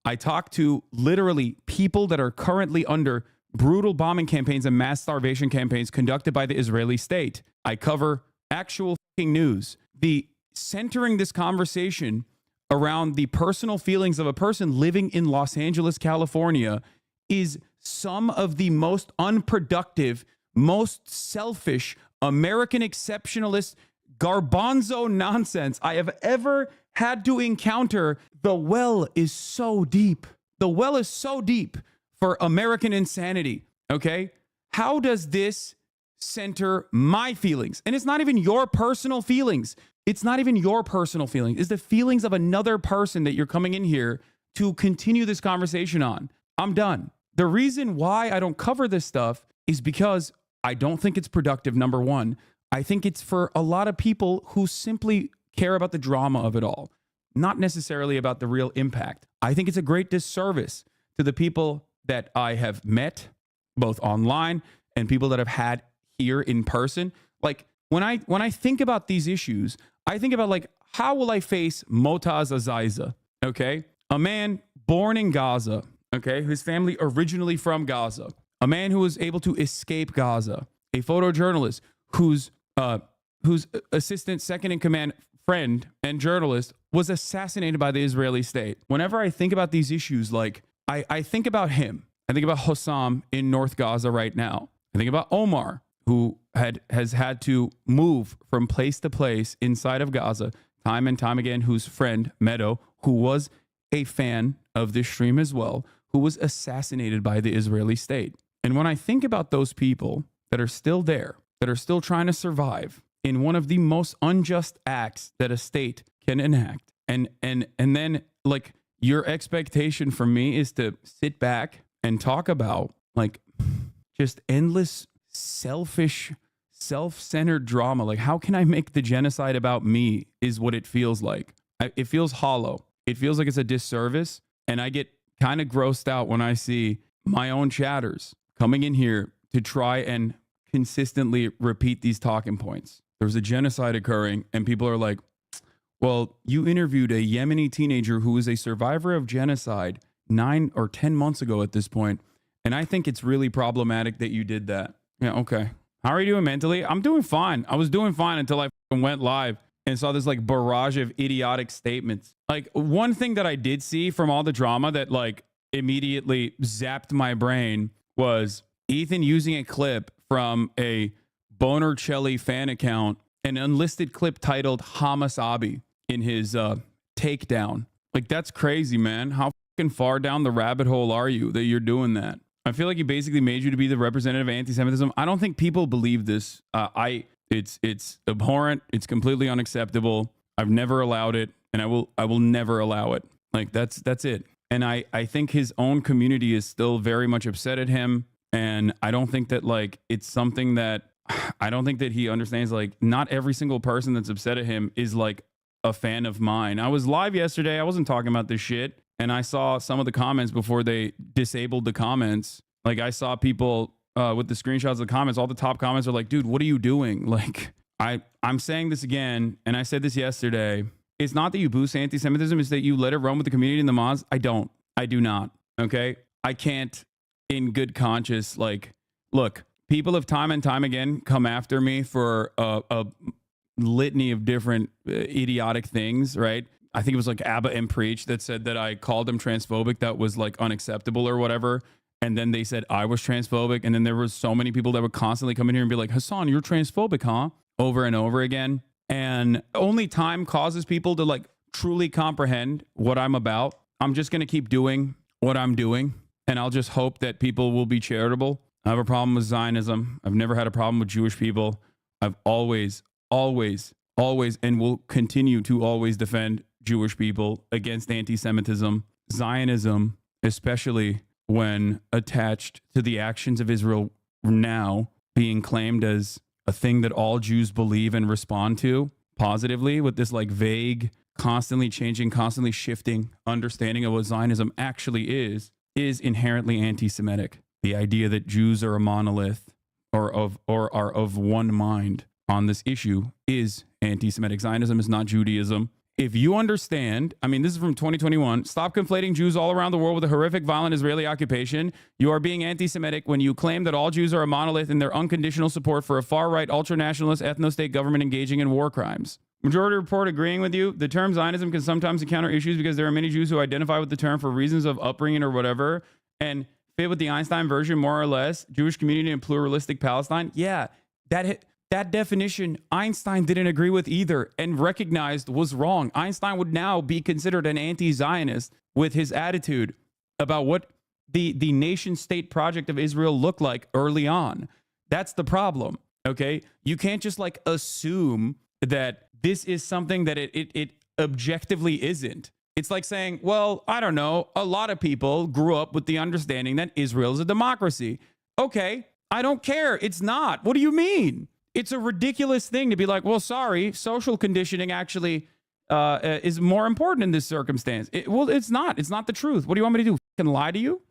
I talk to literally people that are currently under brutal bombing campaigns and mass starvation campaigns conducted by the Israeli state. I cover actual fucking news. The centering this conversation around the personal feelings of a person living in Los Angeles, California, is some of the most unproductive, most selfish, American exceptionalist, garbanzo nonsense I have ever had to encounter. The well is so deep. The well is so deep for American insanity, okay? How does this center my feelings? And it's not even your personal feelings. It's not even your personal feelings. It's the feelings of another person that you're coming in here to continue this conversation on. I'm done. The reason why I don't cover this stuff is because I don't think it's productive, number one. I think it's for a lot of people who simply care about the drama of it all, not necessarily about the real impact. I think it's a great disservice to the people that I have met, both online and people that I've had here in person. Like when I think about these issues, I think about like, how will I face Motaz Azaiza? Okay. A man born in Gaza, okay, his family originally from Gaza, a man who was able to escape Gaza, a photojournalist whose assistant second in command friend and journalist was assassinated by the Israeli state. Whenever I think about these issues, like I think about him. I think about Hossam in North Gaza right now. I think about Omar, who has had to move from place to place inside of Gaza time and time again, whose friend Meadow, who was a fan of this stream as well, who was assassinated by the Israeli state. And when I think about those people that are still there, that are still trying to survive in one of the most unjust acts that a state can enact, and then like your expectation from me is to sit back and talk about like just endless selfish, self-centered drama. Like, how can I make the genocide about me is what it feels like. It feels hollow. It feels like it's a disservice. And I get kind of grossed out when I see my own chatters coming in here to try and consistently repeat these talking points. There's a genocide occurring and people are like, well, you interviewed a Yemeni teenager who was a survivor of genocide 9 or 10 months ago at this point, and I think it's really problematic that you did that. Yeah, okay. How are you doing mentally? I'm doing fine. I was doing fine until I went live and saw this like barrage of idiotic statements. Like one thing that I did see from all the drama that like immediately zapped my brain was Ethan using a clip from a Bonercelli fan account, an unlisted clip titled HasanAbi in his takedown. Like, that's crazy, man. How fucking far down the rabbit hole are you that you're doing that? I feel like he basically made you to be the representative of anti-Semitism. I don't think people believe this. It's abhorrent. It's completely unacceptable. I've never allowed it, and I will never allow it. Like, that's it. And I think his own community is still very much upset at him. And I don't think that like it's something that I don't think that he understands. Like, not every single person that's upset at him is like a fan of mine. I was live yesterday. I wasn't talking about this shit. And I saw some of the comments before they disabled the comments. Like, I saw people with the screenshots of the comments. All the top comments are like, dude, what are you doing? Like, I'm saying this again, and I said this yesterday. It's not that you boost anti-Semitism. It's that you let it run with the community and the mods. I do not. Okay? I can't in good conscience. Like, look, people have time and time again come after me for a litany of different idiotic things, right? I think it was like Abba and Preach that said that I called them transphobic. That was like unacceptable or whatever. And then they said I was transphobic. And then there was so many people that would constantly come in here and be like, Hasan, you're transphobic, huh? Over and over again. And only time causes people to like truly comprehend what I'm about. I'm just going to keep doing what I'm doing. And I'll just hope that people will be charitable. I have a problem with Zionism. I've never had a problem with Jewish people. I've always, and will continue to always defend Jewish people against anti-Semitism. Zionism, especially when attached to the actions of Israel now being claimed as a thing that all Jews believe and respond to positively, with this like vague, constantly changing, constantly shifting understanding of what Zionism actually is inherently anti-Semitic. The idea that Jews are a monolith or are of one mind on this issue is anti-Semitic. Zionism is not Judaism. If you understand, I mean, this is from 2021, stop conflating Jews all around the world with a horrific, violent Israeli occupation. You are being anti-Semitic when you claim that all Jews are a monolith in their unconditional support for a far-right, ultra-nationalist, ethno-state government engaging in war crimes. Majority report agreeing with you. The term Zionism can sometimes encounter issues because there are many Jews who identify with the term for reasons of upbringing or whatever and fit with the Einstein version more or less. Jewish community and pluralistic Palestine. Yeah, that definition, Einstein didn't agree with either and recognized was wrong. Einstein would now be considered an anti-Zionist with his attitude about what the nation-state project of Israel looked like early on. That's the problem, okay? You can't just like assume that this is something that it objectively isn't. It's like saying, well, I don't know, a lot of people grew up with the understanding that Israel is a democracy. Okay, I don't care. It's not. What do you mean? It's a ridiculous thing to be like, well, sorry, social conditioning actually is more important in this circumstance. Well, it's not. It's not the truth. What do you want me to do? Fucking lie to you?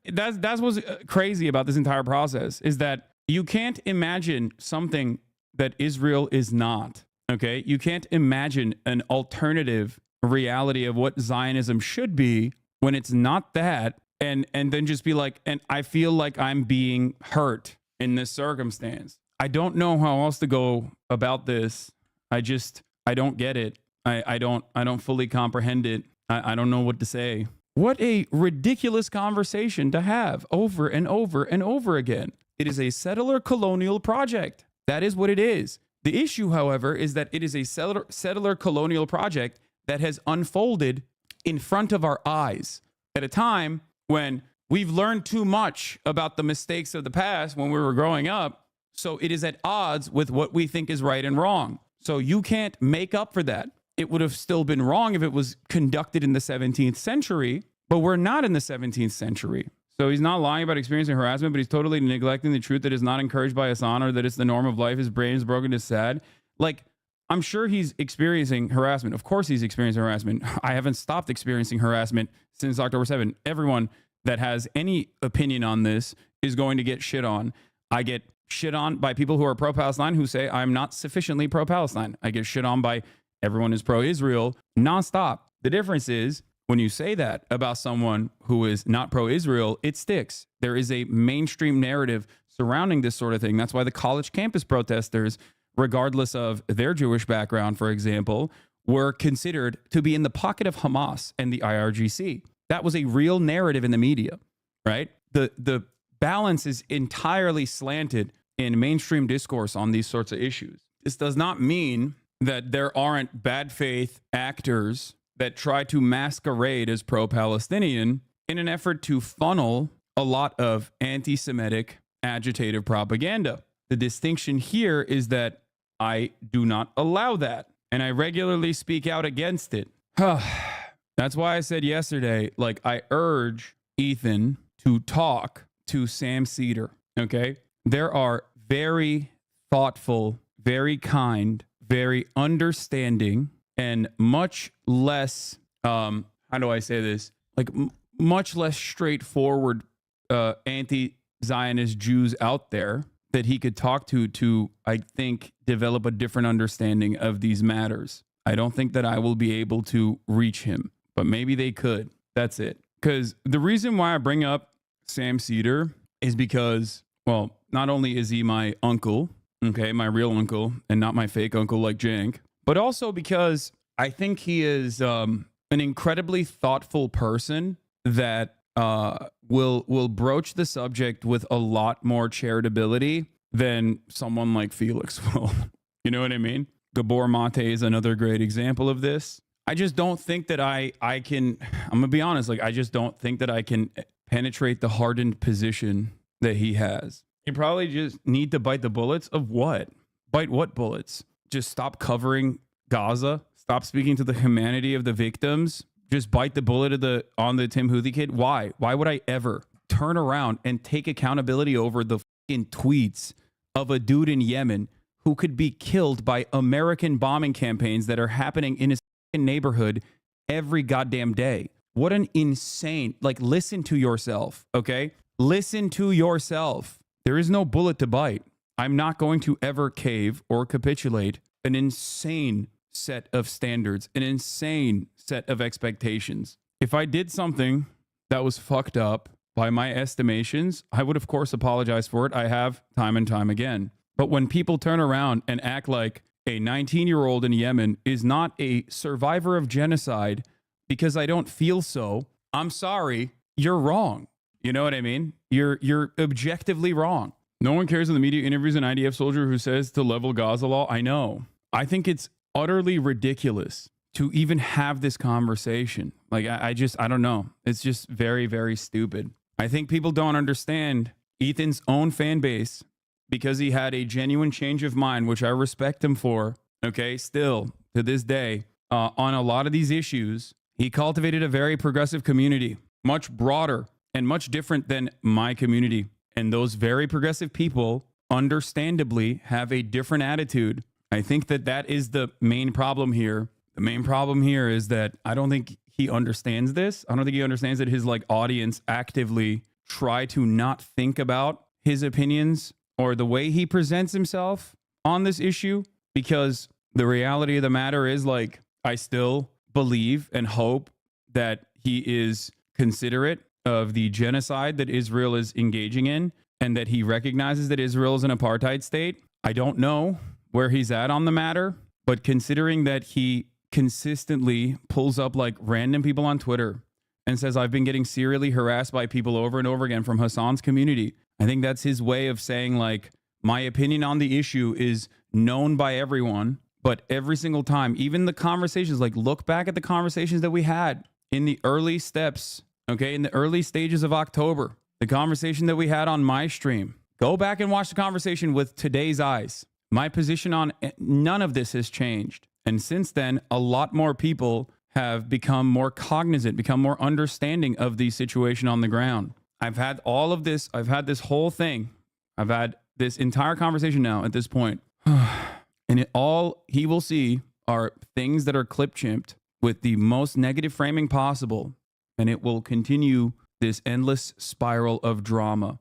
That's what's crazy about this entire process is that you can't imagine something that Israel is not. Okay, you can't imagine an alternative reality of what Zionism should be when it's not that, and then just be like, and I feel like I'm being hurt in this circumstance. I don't know how else to go about this. I don't get it. I don't fully comprehend it. I don't know what to say. What a ridiculous conversation to have over and over and over again. It is a settler colonial project. That is what it is. The issue, however, is that it is a settler colonial project that has unfolded in front of our eyes at a time when we've learned too much about the mistakes of the past when we were growing up. So it is at odds with what we think is right and wrong. So you can't make up for that. It would have still been wrong if it was conducted in the 17th century, but we're not in the 17th century. So he's not lying about experiencing harassment, but he's totally neglecting the truth that is not encouraged by Hasan or that it's the norm of life. His brain is broken, is sad. Like, I'm sure he's experiencing harassment. Of course he's experiencing harassment. I haven't stopped experiencing harassment since October 7th. Everyone that has any opinion on this is going to get shit on. I get shit on by people who are pro-Palestine who say I'm not sufficiently pro-Palestine. I get shit on by everyone who's pro-Israel nonstop. The difference is when you say that about someone who is not pro-Israel, it sticks. There is a mainstream narrative surrounding this sort of thing. That's why the college campus protesters, regardless of their Jewish background, for example, were considered to be in the pocket of Hamas and the IRGC. That was a real narrative in the media, right? The balance is entirely slanted in mainstream discourse on these sorts of issues. This does not mean that there aren't bad faith actors that try to masquerade as pro-Palestinian in an effort to funnel a lot of anti-Semitic agitative propaganda. The distinction here is that I do not allow that, and I regularly speak out against it. That's why I said yesterday, like, I urge Ethan to talk to Sam Cedar, okay? There are very thoughtful, very kind, very understanding, and much less, how do I say this? Like, much less straightforward anti-Zionist Jews out there that he could talk to, I think, develop a different understanding of these matters. I don't think that I will be able to reach him, but maybe they could. That's it. Because the reason why I bring up Sam Cedar is because, well, not only is he my uncle, okay, my real uncle, and not my fake uncle like Jank, but also because I think he is an incredibly thoughtful person that will broach the subject with a lot more charitability than someone like Felix will. You know what I mean? Gabor Mate is another great example of this. I just don't think that I can, I'm gonna be honest, like, I just don't think that I can penetrate the hardened position that he has. You probably just need to bite the bullets of what? Bite what bullets? Just stop covering Gaza? Stop speaking to the humanity of the victims? Just bite the bullet on the Tim Houthi kid? Why? Why would I ever turn around and take accountability over the fucking tweets of a dude in Yemen who could be killed by American bombing campaigns that are happening in his neighborhood every goddamn day? What an insane, like, listen to yourself, okay? Listen to yourself. There is no bullet to bite. I'm not going to ever cave or capitulate an insane set of standards, an insane set of expectations. If I did something that was fucked up by my estimations, I would, of course, apologize for it. I have time and time again. But when people turn around and act like a 19-year-old in Yemen is not a survivor of genocide because I don't feel so, I'm sorry, you're wrong. You know what I mean? You're objectively wrong. No one cares in the media interviews an IDF soldier who says to level Gaza law. I know. I think it's utterly ridiculous to even have this conversation. Like, I don't know. It's just very, very stupid. I think people don't understand Ethan's own fan base because he had a genuine change of mind, which I respect him for. Okay, still to this day, on a lot of these issues, he cultivated a very progressive community, much broader and much different than my community. And those very progressive people, understandably, have a different attitude. I think that is the main problem here. The main problem here is that I don't think he understands this. I don't think he understands that his audience actively try to not think about his opinions or the way he presents himself on this issue, because the reality of the matter is, I still believe and hope that he is considerate of the genocide that Israel is engaging in and that he recognizes that Israel is an apartheid state. I don't know where he's at on the matter, but considering that he consistently pulls up random people on Twitter and says, I've been getting serially harassed by people over and over again from Hassan's community, I think that's his way of saying, my opinion on the issue is known by everyone, but every single time, even the conversations, look back at the conversations that we had in the early steps, okay, in the early stages of October, the conversation that we had on my stream. Go back and watch the conversation with today's eyes. My position on none of this has changed. And since then, a lot more people have become more cognizant, become more understanding of the situation on the ground. I've had all of this. I've had this whole thing. I've had this entire conversation now at this point. And all he will see are things that are clip-chimped with the most negative framing possible. And it will continue this endless spiral of drama.